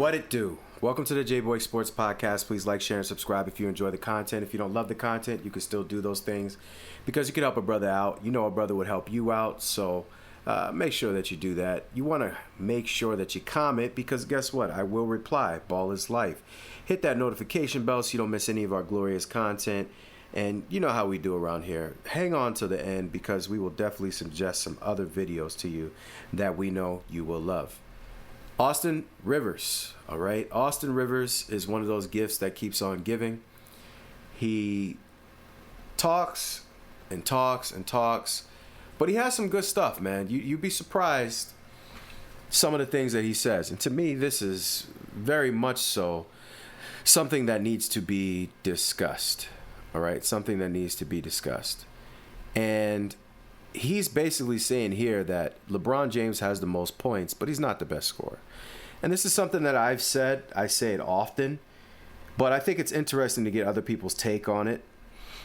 What it do? Welcome to the J-Boy Sports Podcast. Please like, share, and subscribe if you enjoy the content. If you don't love the content, you can still do those things because you can help a brother out. You know a brother would help you out, so make sure that you do that. You want to make sure that you comment because guess what? I will reply. Ball is life. Hit that notification bell so you don't miss any of our glorious content. And you know how we do around here. Hang on to the end because we will definitely suggest some other videos to you that we know you will love. Austin Rivers, all right? Austin Rivers is one of those gifts that keeps on giving. He talks and talks and talks, but he has some good stuff, man. You'd be surprised some of the things that he says. And to me, this is very much so something that needs to be discussed, all right? Something that needs to be discussed. And he's basically saying here that LeBron James has the most points, but he's not the best scorer. And this is something that I've said. I say it often, but I think it's interesting to get other people's take on it,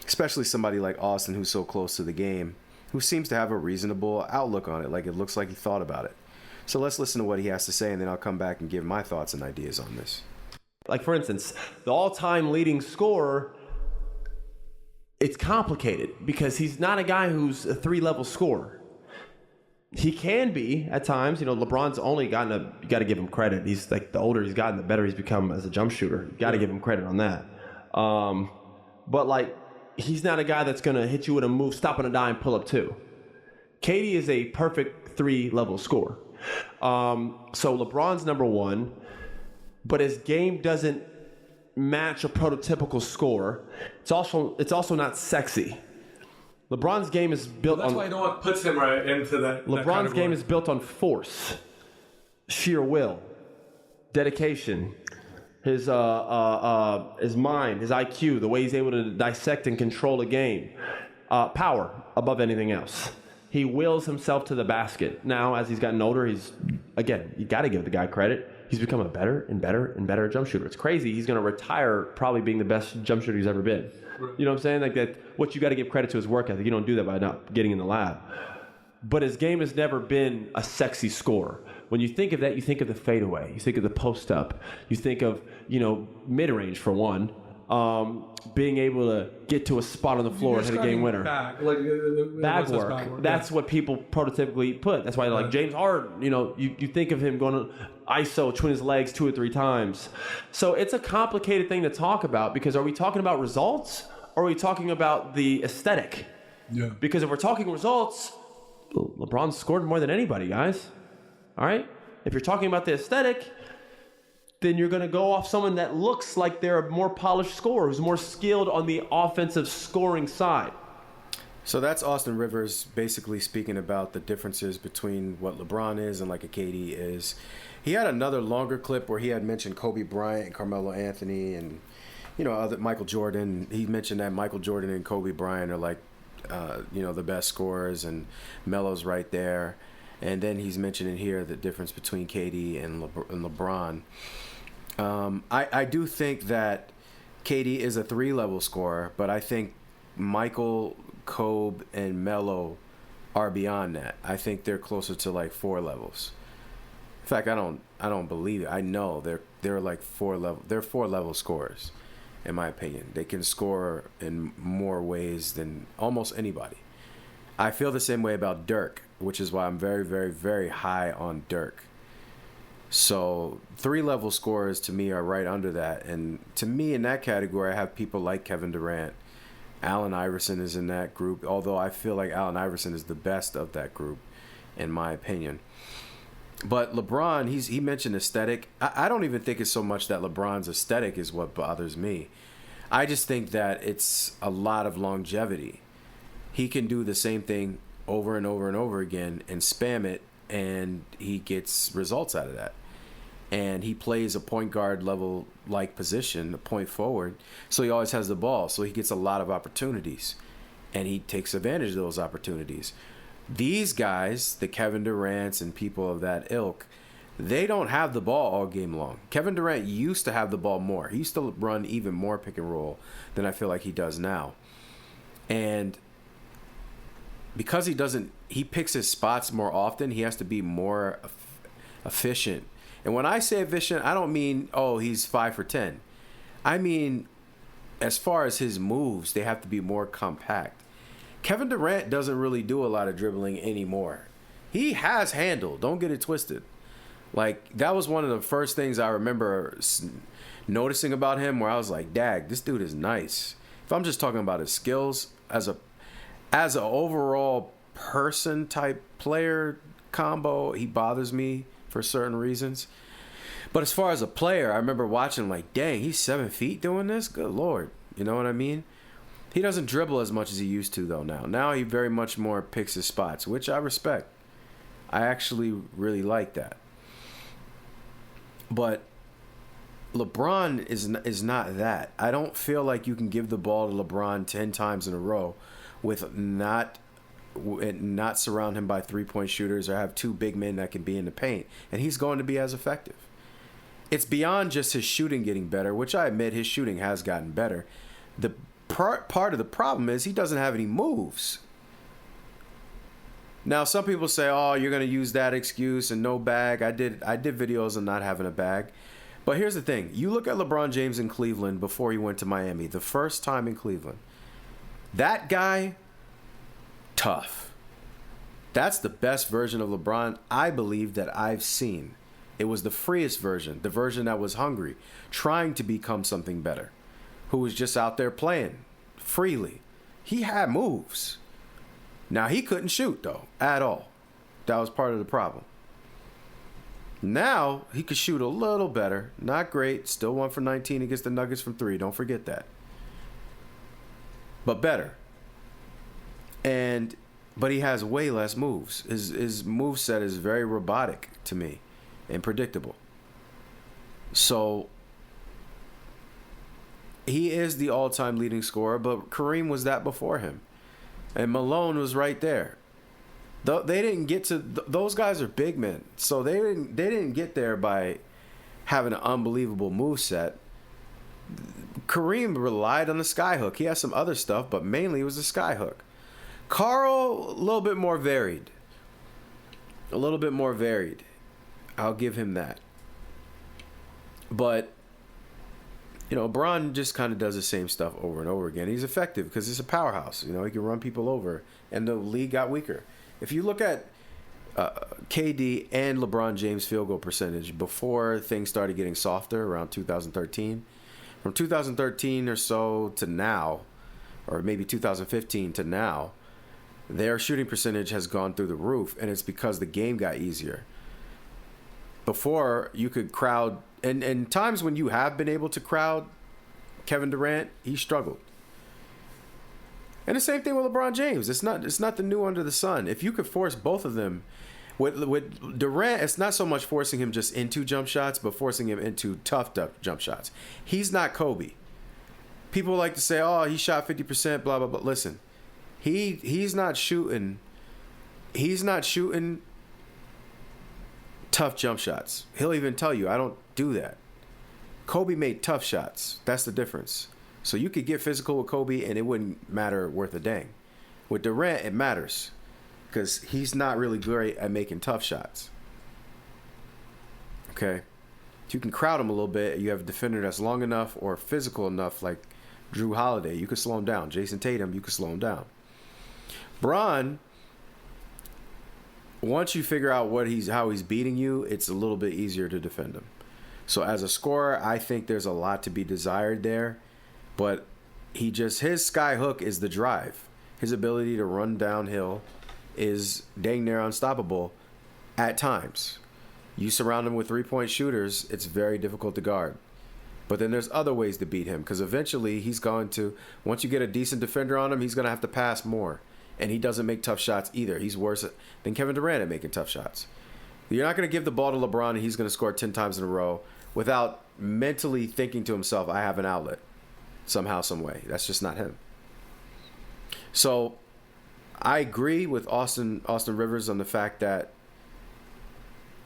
especially somebody like Austin who's so close to the game, who seems to have a reasonable outlook on it, like it looks like he thought about it. So let's listen to what he has to say, and then I'll come back and give my thoughts and ideas on this. Like, for instance, the all-time leading scorer, it's complicated because he's not a guy who's a three-level scorer. He can be at times. You know, LeBron's only gotten you got to give him credit. He's like, the older he's gotten, the better he's become as a jump shooter. You got to give him credit on that. But like, he's not a guy that's going to hit you with a move, stop on a dime, pull up two. KD is a perfect three-level scorer. So LeBron's number one, but his game doesn't match a prototypical scorer. It's also not sexy. LeBron's game is built on... That's why no one puts him right into that. LeBron's game is built on force, sheer will, dedication, his mind, his IQ, the way he's able to dissect and control a game, power above anything else. He wills himself to the basket. Now, as he's gotten older, again, you got to give the guy credit. He's become a better and better and better jump shooter. It's crazy. He's going to retire probably being the best jump shooter he's ever been. You know what I'm saying? Like that. What you got to give credit to his work ethic. You don't do that by not getting in the lab. But his game has never been a sexy scorer. When you think of that, you think of the fadeaway. You think of the post up. You think of mid range for one. Being able to get to a spot on the floor and hit a game winner. Bag work. That's what people prototypically put. That's why like James Harden, you think of him going to ISO, twin his legs 2 or 3 times. So it's a complicated thing to talk about because are we talking about results or are we talking about the aesthetic? Yeah. Because if we're talking results, LeBron scored more than anybody, guys. All right? If you're talking about the aesthetic, then you're going to go off someone that looks like they're a more polished scorer, who's more skilled on the offensive scoring side. So that's Austin Rivers basically speaking about the differences between what LeBron is and like a KD is. He had another longer clip where he had mentioned Kobe Bryant and Carmelo Anthony and, other Michael Jordan. He mentioned that Michael Jordan and Kobe Bryant are like, the best scorers and Melo's right there. And then he's mentioning here the difference between KD and LeBron. I do think that KD is a 3-level scorer, but I think Michael, Kobe, and Melo are beyond that. I think they're closer to like 4 levels. In fact, I don't believe it. I know they're like 4 level. They're 4-level scorers, in my opinion. They can score in more ways than almost anybody. I feel the same way about Dirk, which is why I'm very, very, very high on Dirk. So 3-level scorers to me are right under that. And to me in that category, I have people like Kevin Durant. Allen Iverson is in that group, although I feel like Allen Iverson is the best of that group, in my opinion. But LeBron, he mentioned aesthetic. I don't even think it's so much that LeBron's aesthetic is what bothers me. I just think that it's a lot of longevity. He can do the same thing over and over and over again and spam it, and he gets results out of that. And he plays a point guard level like position, a point forward, so he always has the ball, so he gets a lot of opportunities, and he takes advantage of those opportunities. These guys, the Kevin Durants and people of that ilk, they don't have the ball all game long. Kevin Durant used to have the ball more. He used to run even more pick and roll than I feel like he does now. And because he picks his spots more often, he has to be more efficient And when I say efficient, I don't mean, oh, he's 5 for 10. I mean, as far as his moves, they have to be more compact. Kevin Durant doesn't really do a lot of dribbling anymore. He has handle. Don't get it twisted. Like, that was one of the first things I remember noticing about him, where I was like, dag, this dude is nice. If I'm just talking about his skills as an overall person type player combo, he bothers me for certain reasons. But as far as a player, I remember watching like, dang, he's 7 feet doing this? Good Lord. You know what I mean? He doesn't dribble as much as he used to, though, now. Now he very much more picks his spots, which I respect. I actually really like that. But LeBron is not that. I don't feel like you can give the ball to LeBron 10 times in a row with not surround him by three-point shooters or have two big men that can be in the paint, and he's going to be as effective. It's beyond just his shooting getting better, which I admit his shooting has gotten better. The part of the problem is he doesn't have any moves. Now, some people say, oh, you're going to use that excuse and no bag. I did videos on not having a bag. But here's the thing. You look at LeBron James in Cleveland before he went to Miami, the first time in Cleveland. That guy, tough. That's the best version of LeBron, I believe, that I've seen. It was the freest version, the version that was hungry, trying to become something better, who was just out there playing freely. He had moves. Now, he couldn't shoot, though, at all. That was part of the problem. Now, he could shoot a little better. Not great. Still 1 for 19 against the Nuggets from 3. Don't forget that. But better. But he has way less moves. His moveset is very robotic to me and predictable. So, he is the all-time leading scorer, but Kareem was that before him. And Malone was right there. They didn't get to those guys are big men, so they didn't get there by having an unbelievable moveset. Kareem relied on the skyhook. He has some other stuff, but mainly it was the skyhook. Karl, a little bit more varied. I'll give him that. But Bron just kind of does the same stuff over and over again. He's effective because he's a powerhouse. He can run people over, and the league got weaker. If you look at KD and LeBron James' field goal percentage before things started getting softer around 2013, from 2013 or so to now, or maybe 2015 to now, their shooting percentage has gone through the roof, and it's because the game got easier. Before, you could crowd, and times when you have been able to crowd Kevin Durant, he struggled. And the same thing with LeBron James. It's not the new under the sun. If you could force both of them, with Durant, it's not so much forcing him just into jump shots, but forcing him into tough jump shots. He's not Kobe. People like to say, oh, he shot 50%, blah, blah, blah. Listen, he's not shooting tough jump shots. He'll even tell you, I don't do that. Kobe made tough shots. That's the difference. So you could get physical with Kobe and it wouldn't matter worth a dang. With Durant, it matters because he's not really great at making tough shots. Okay? If you can crowd him a little bit, you have a defender that's long enough or physical enough, like Drew Holiday, you could slow him down. Jason Tatum, you could slow him down. Bron, once you figure out how he's beating you, it's a little bit easier to defend him. So as a scorer, I think there's a lot to be desired there. But his sky hook is the drive. His ability to run downhill is dang near unstoppable at times. You surround him with three-point shooters, it's very difficult to guard. But then there's other ways to beat him because eventually once you get a decent defender on him, he's going to have to pass more. And he doesn't make tough shots either. He's worse than Kevin Durant at making tough shots. You're not going to give the ball to LeBron and he's going to score 10 times in a row without mentally thinking to himself, I have an outlet. Somehow, some way. That's just not him. So, I agree with Austin Rivers on the fact that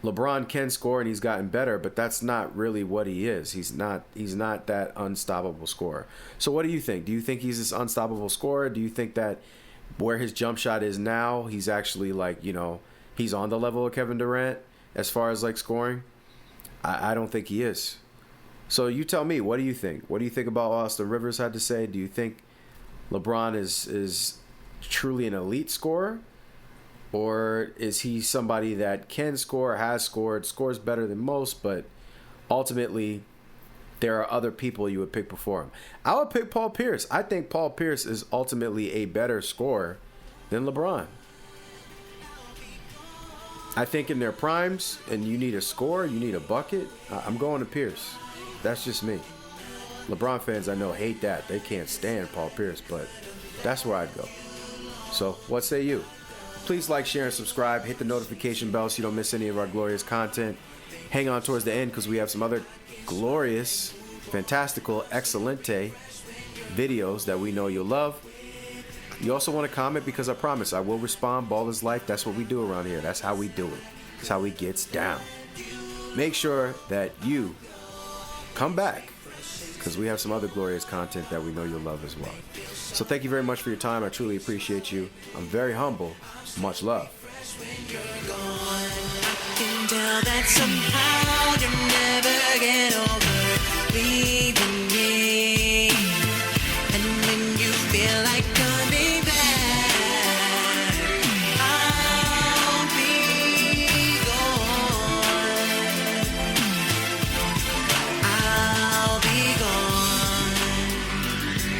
LeBron can score and he's gotten better, but that's not really what he is. He's not that unstoppable scorer. So, what do you think? Do you think he's this unstoppable scorer? Do you think that where his jump shot is now, he's actually he's on the level of Kevin Durant as far as scoring? I don't think he is. So you tell me, what do you think? What do you think about what Austin Rivers had to say? Do you think LeBron is truly an elite scorer? Or is he somebody that can score, has scored, scores better than most, but ultimately there are other people you would pick before him? I would pick Paul Pierce. I think Paul Pierce is ultimately a better scorer than LeBron. I think in their primes, and you need a score, you need a bucket, I'm going to Pierce. That's just me. LeBron fans I know hate that. They can't stand Paul Pierce, but that's where I'd go. So what say you? Please like, share, and subscribe. Hit the notification bell so you don't miss any of our glorious content. Hang on towards the end because we have some other glorious, fantastical, excelente videos that we know you'll love. You also want to comment because I promise I will respond. Ball is life. That's what we do around here. That's how we do it. That's how we gets down. Make sure that you come back because we have some other glorious content that we know you'll love as well. So thank you very much for your time. I truly appreciate you. I'm very humble. Much love.